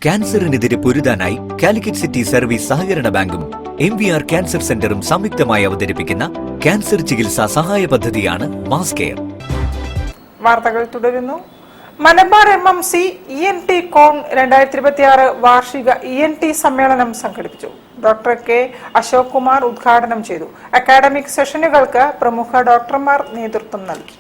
ക്യാൻസറിനെതിരെ പൊരുതാനായി Calicut city service സഹകരണ ബാങ്കും MVR cancer സെന്ററും സംയുക്തമായി അവതരിപ്പിക്കുന്ന ക്യാൻസർ ചികിത്സാ സഹായ പദ്ധതിയാണ് മാസ് കെയർ. വാർത്തകൾ തുടരുന്നു. മലബാർ MMC ENT കോൺ 2026 വാർഷിക ENT സമ്മേളനം സംഘടിപ്പിച്ചു. ഡോക്ടർ കെ അശോക് കുമാർ ഉദ്ഘാടനം ചെയ്തു. അക്കാഡമിക് സെഷനുകൾക്ക് പ്രമുഖ ഡോക്ടർമാർ നേതൃത്വം നൽകി.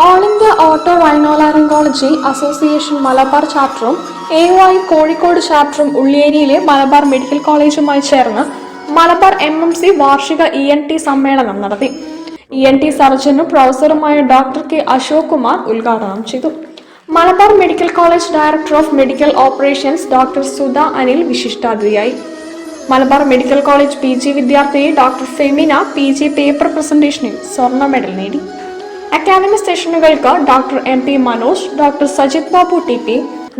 All India oto rhinolaryngology association Malabar ചാപ്റ്ററും AOI കോഴിക്കോട് ചാപ്റ്ററും ഉള്ളിയേരിയിലെ മലബാർ മെഡിക്കൽ കോളേജുമായി ചേർന്ന് മലബാർ MMC വാർഷിക ENT സമ്മേളനം നടത്തി. ENT സർജനും പ്രൊഫസറുമായ ഡോക്ടർ കെ അശോക് കുമാർ ഉദ്ഘാടനം ചെയ്തു. Malabar medical college director of medical operations doctor Sudha Anil വിശിഷ്ടാതിഥിയായി. മലബാർ മെഡിക്കൽ കോളേജ് PG വിദ്യാർത്ഥി ഡോക്ടർ ഫെമിന PG പേപ്പർ പ്രസന്റേഷനിൽ സ്വർണ്ണ മെഡൽ നേടി. അക്കാദമിക് സെഷനുകൾക്ക് doctor MP Manoj, doctor Sajith Babu TP,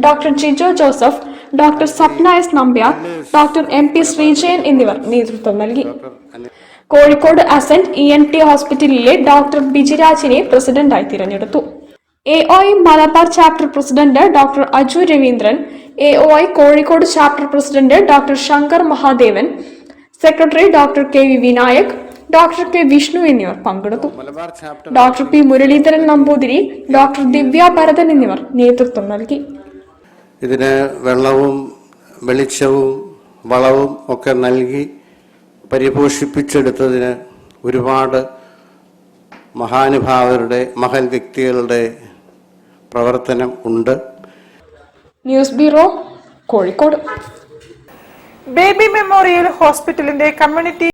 doctor Jijo Joseph, doctor Sapna S Nambiar, doctor MP Sreejayan എന്നിവർ നേതൃത്വം നൽകി. കോഴിക്കോട് അസന്റ് ENT ഹോസ്പിറ്റലിലെ ഡോക്ടർ ബിജിരാജിനെ പ്രസിഡന്റായി തിരഞ്ഞെടുത്തു. AOI Malabar chapter president doctor Aju Raveendran, AOI Kozhikode chapter president doctor Shankar Mahadevan, secretary doctor KV Vinayak, doctor K Vishnu എന്നിവർ പങ്കെടുത്തു. Doctor P Muraleedharan Namboothiri, doctor Divya Bharathan എന്നിവർ നേതൃത്വം നൽകി. ഇതിന് വെള്ളവും വെളിച്ചവും വളവും ഒക്കെ നൽകി പരിപോഷിപ്പിച്ചെടുത്തതിന് ഒരുപാട് മഹാനുഭാവരുടെ മഹൽ വ്യക്തികളുടെ പ്രവർത്തനം ഉണ്ട്. News bureau, Kozhikode. Baby memorial ഹോസ്പിറ്റലിന്റെ കമ്മ്യൂണിറ്റി